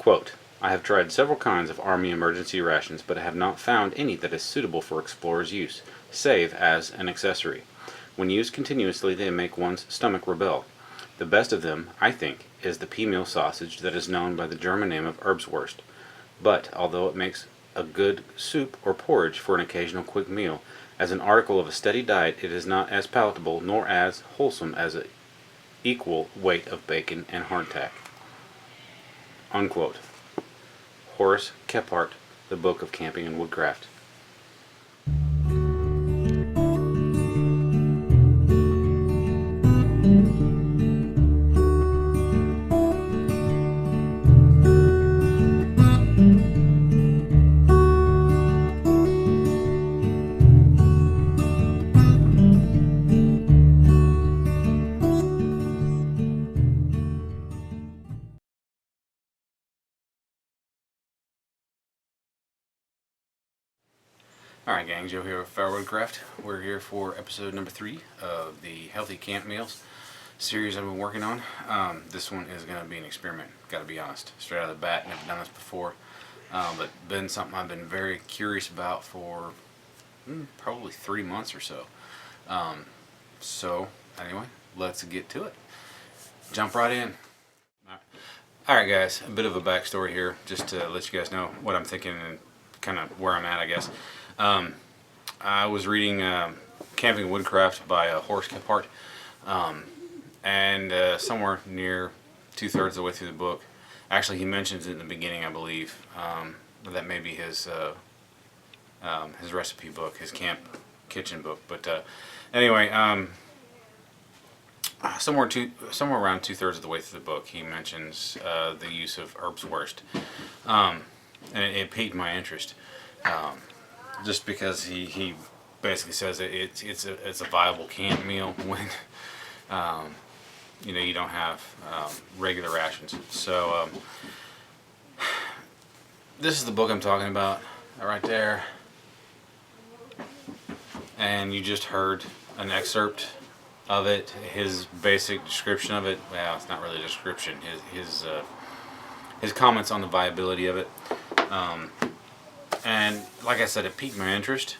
Quote, I have tried several kinds of Army emergency rations, but have not found any that is suitable for explorers' use, save as an accessory. When used continuously, they make one's stomach rebel. The best of them, I think, is the pea meal sausage that is known by the German name of Erbswurst. But, although it makes a good soup or porridge for an occasional quick meal, as an article of a steady diet it is not as palatable nor as wholesome as an equal weight of bacon and hardtack. Unquote. Horace Kephart, The Book of Camping and Woodcraft. Alright gang, Joe here with Flour Woodcraft. We're here for episode number 3 of the Healthy Camp Meals series I've been working on. This one is going to be an experiment, gotta be honest. Straight out of the bat, never done this before. But been something I've been very curious about for probably 3 months or so. So anyway, let's get to it. Jump right in. Alright guys, a bit of a backstory here, just to let you guys know what I'm thinking and kind of where I'm at, I guess. I was reading Camping Woodcraft by Horace Kephart, and somewhere near 2/3 of the way through the book, actually he mentions it in the beginning, I believe, that may be his recipe book, his camp kitchen book. But anyway, somewhere around 2/3 of the way through the book, he mentions the use of Erbswurst, and it piqued my interest. Just because he basically says that it's a viable camp meal when you don't have regular rations. So this is the book I'm talking about right there, and you just heard an excerpt of it. His basic description of it. Well, it's not really a description. His comments on the viability of it. And like I said, it piqued my interest,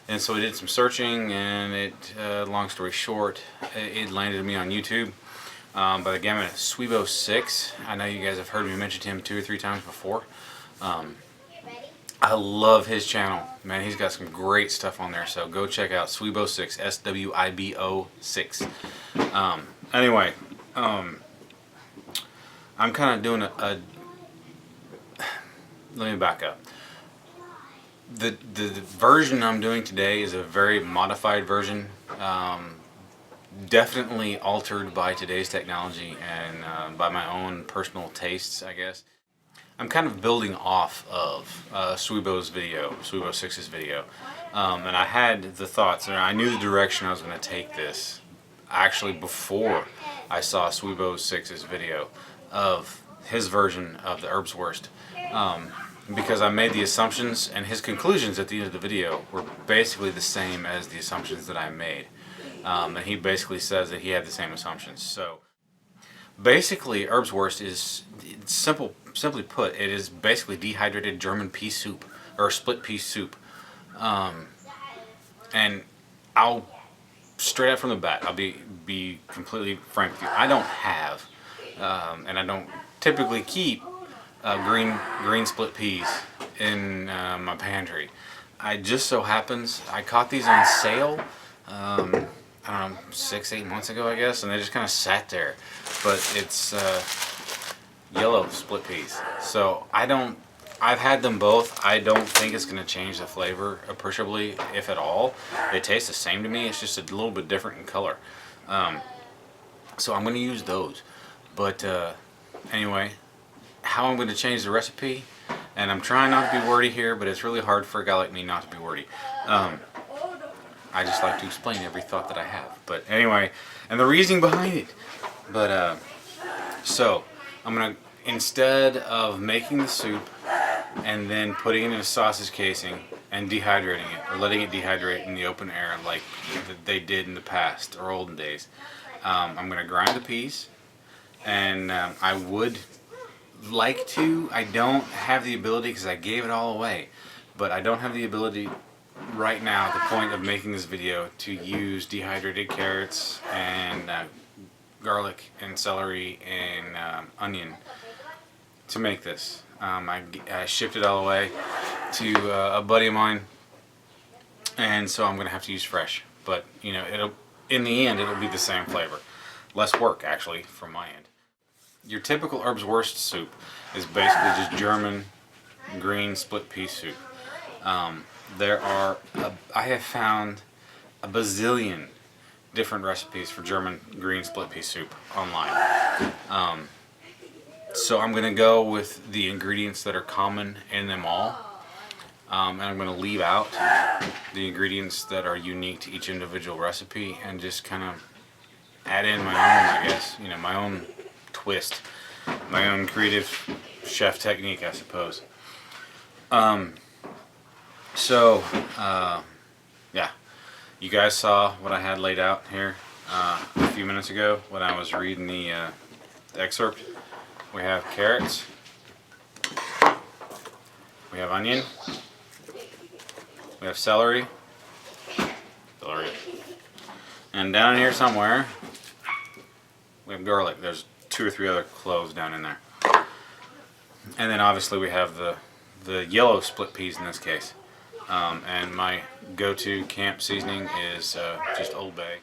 and so I did some searching, and it, long story short, it landed me on YouTube by the guy named Sweebo6. I know you guys have heard me mention him 2 or 3 times before. I love his channel, man. He's got some great stuff on there, so go check out Sweebo6, SWIBO6. Anyway, I'm kind of doing let me back up. The version I'm doing today is a very modified version, definitely altered by today's technology and by my own personal tastes, I guess. I'm kind of building off of Sweebo6's video, and I had the thoughts, and I knew the direction I was going to take this actually before I saw Sweebo6's video of his version of the Erbswurst. Because I made the assumptions, and his conclusions at the end of the video were basically the same as the assumptions that I made. And he basically says that he had the same assumptions. So basically, Erbswurst is simply put, it is basically dehydrated German pea soup, or split pea soup. And I'll straight out from the bat, I'll be completely frank with you. I don't have, and I don't typically keep green split peas in my pantry. I just so happens I caught these on sale I don't know, 6-8 months ago, I guess, and they just kind of sat there. But it's yellow split peas, so I've had them both. I don't think it's going to change the flavor appreciably, if at all. They taste the same to me. It's just a little bit different in color. So I'm going to use those. But anyway, how I'm going to change the recipe, and I'm trying not to be wordy here, but it's really hard for a guy like me not to be wordy. I just like to explain every thought that I have. But anyway, and the reasoning behind it. But so I'm going to, instead of making the soup and then putting it in a sausage casing and dehydrating it, or letting it dehydrate in the open air like they did in the past or olden days, I'm going to grind the peas, and I would like to. I don't have the ability because I gave it all away. But I don't have the ability right now at the point of making this video to use dehydrated carrots and garlic and celery and onion to make this. I shipped it all away to a buddy of mine, and so I'm gonna have to use fresh. But you know, in the end it'll be the same flavor. Less work actually from my end. Your typical Erbswurst soup is basically just German green split pea soup. I have found a bazillion different recipes for German green split pea soup online. So I'm going to go with the ingredients that are common in them all. And I'm going to leave out the ingredients that are unique to each individual recipe and just kind of add in my own, I guess, you know, my own twist, my own creative chef technique, I suppose. Yeah, you guys saw what I had laid out here a few minutes ago when I was reading the excerpt. We have carrots, we have onion, we have celery, and down here somewhere we have garlic. There's 2 or 3 other cloves down in there. And then obviously we have the yellow split peas in this case. And my go-to camp seasoning is just Old Bay.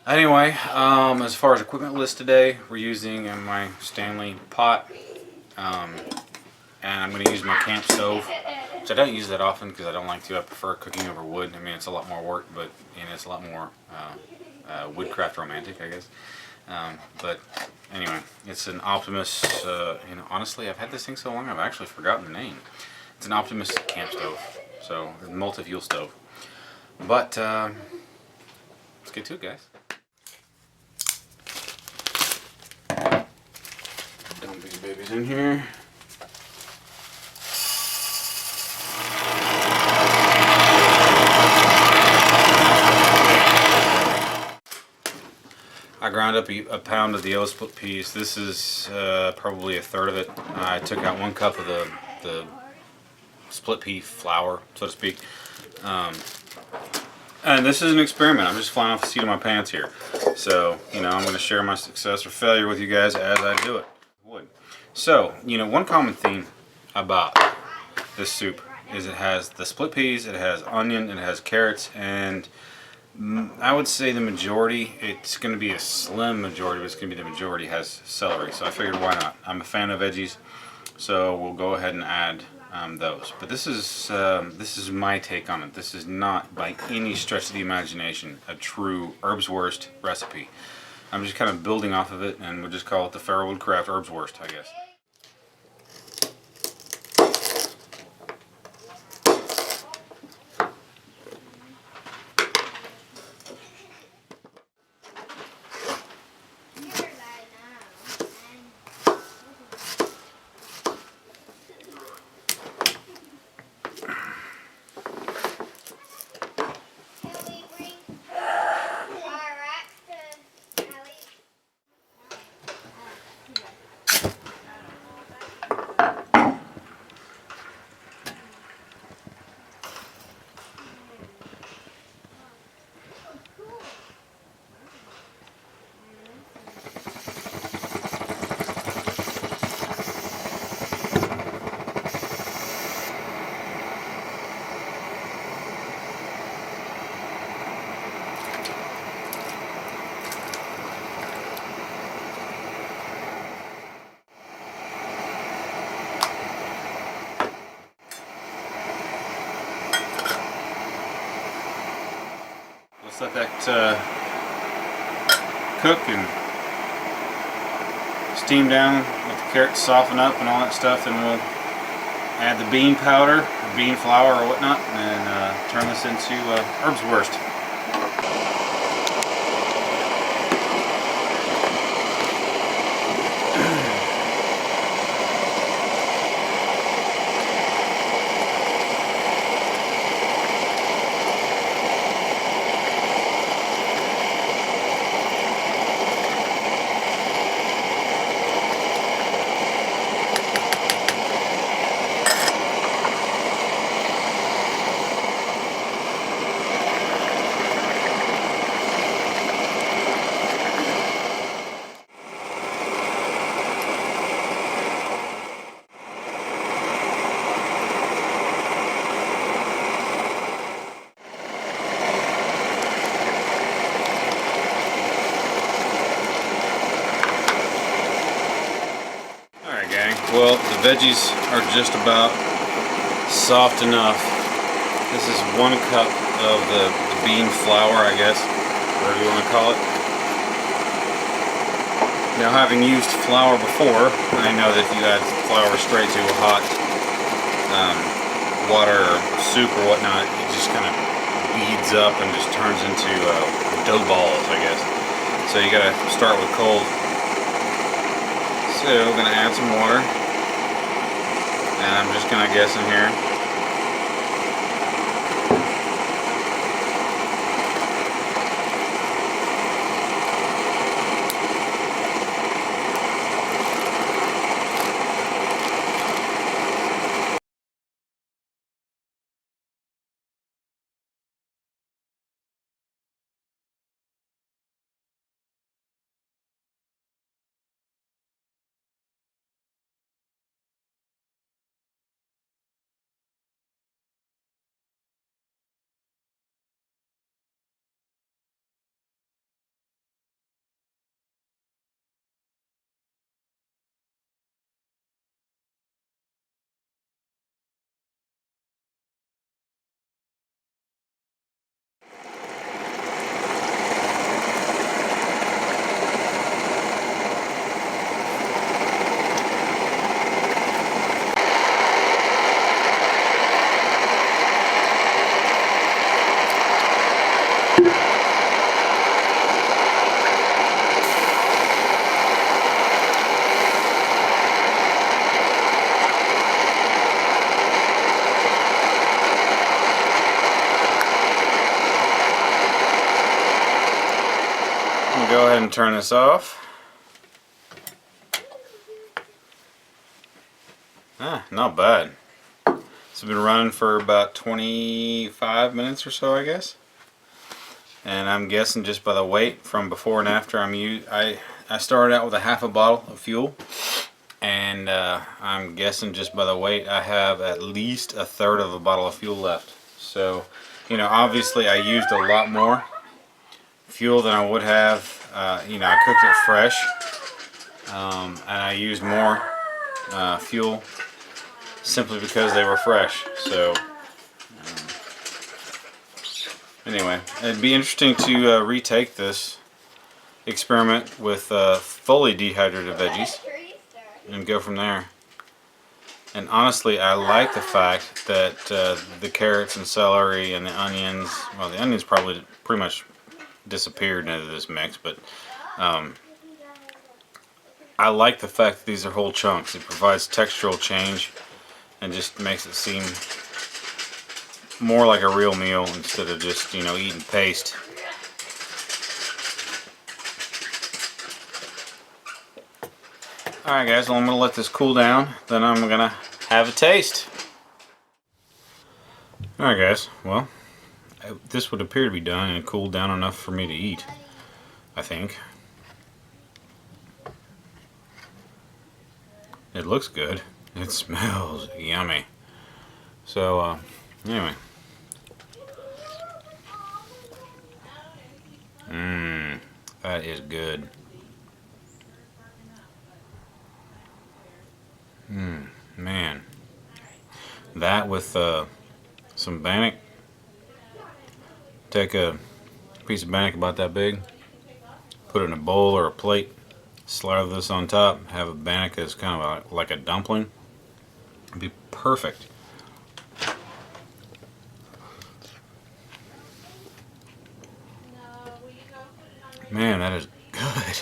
Anyway, as far as equipment list today, we're using my Stanley pot, and I'm going to use my camp stove, which I don't use that often because I don't like to. I prefer cooking over wood. I mean, it's a lot more work, but you know, it's a lot more woodcraft romantic, I guess. But anyway, it's an Optimus. You know, honestly, I've had this thing so long, I've actually forgotten the name. It's an Optimus camp stove, so a multi-fuel stove. But let's get to it, guys. Dump these babies in here. I ground up a pound of the yellow split peas. This is probably a third of it. I took out 1 cup of the split pea flour, so to speak. And this is an experiment. I'm just flying off the seat of my pants here. So, you know, I'm going to share my success or failure with you guys as I do it. So, you know, one common theme about this soup is it has the split peas, it has onion, it has carrots, and I would say the majority, it's going to be a slim majority, but it's going to be the majority has celery. So I figured, why not? I'm a fan of veggies, so we'll go ahead and add those. But this is my take on it. This is not, by any stretch of the imagination, a true Erbswurst recipe. I'm just kind of building off of it, and we'll just call it the Farrellwood Craft Erbswurst, I guess. Let's let that cook and steam down, let the carrots soften up and all that stuff, and we'll add the bean powder, or bean flour or whatnot, and turn this into Erbswurst. Well, the veggies are just about soft enough. This is 1 cup of the bean flour, I guess, whatever you want to call it. Now, having used flour before, I know that if you add flour straight to a hot water or soup or whatnot, it just kind of beads up and just turns into dough balls, I guess. So you gotta start with cold. So we're gonna add some water, and I'm just gonna guess in here. Go ahead and turn this off. Not bad. It's been running for about 25 minutes or so, I guess. And I'm guessing just by the weight from before and after, I started out with a half a bottle of fuel, and I'm guessing just by the weight I have at least a third of a bottle of fuel left. So, you know, obviously I used a lot more fuel than I would have. You know, I cooked it fresh, and I used more fuel simply because they were fresh. So anyway, it'd be interesting to retake this experiment with fully dehydrated veggies and go from there. And honestly, I like the fact that the carrots and celery and the onions, well, the onions probably pretty much disappeared into this mix, but I like the fact that these are whole chunks. It provides textural change and just makes it seem more like a real meal instead of just, you know, eating paste. Alright guys, well, I'm going to let this cool down, then I'm going to have a taste. Alright guys, well, this would appear to be done and cooled down enough for me to eat, I think. It looks good. It smells yummy. So, anyway. That is good. Man. That with some bannock. Take a piece of bannock about that big, put it in a bowl or a plate, slather this on top, have a bannock that's kind of like a dumpling. It'd be perfect. Man, that is good.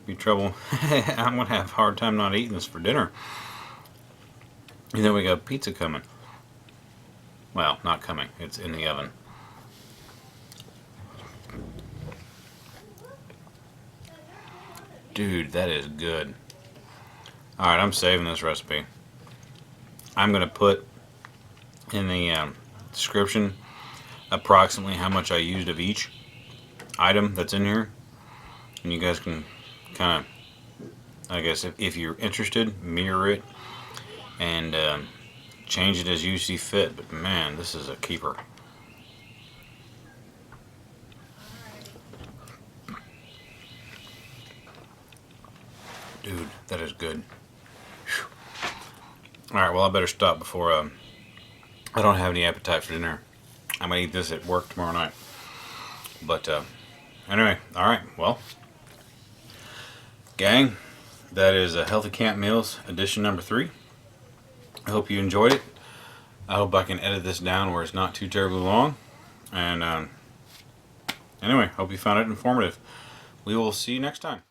Be trouble. I'm gonna have a hard time not eating this for dinner. And then we got pizza coming. Well, not coming. It's in the oven. Dude, that is good. Alright, I'm saving this recipe. I'm gonna put in the description approximately how much I used of each item that's in here, and you guys can kind of, I guess, if you're interested, mirror it and change it as you see fit. But man, this is a keeper. Dude, that is good. Alright, well I better stop before I don't have any appetite for dinner. I might eat this at work tomorrow night. But anyway, alright, well. Gang, that is a Healthy Camp Meals edition number 3. I hope you enjoyed it. I hope I can edit this down where it's not too terribly long. And anyway, hope you found it informative. We will see you next time.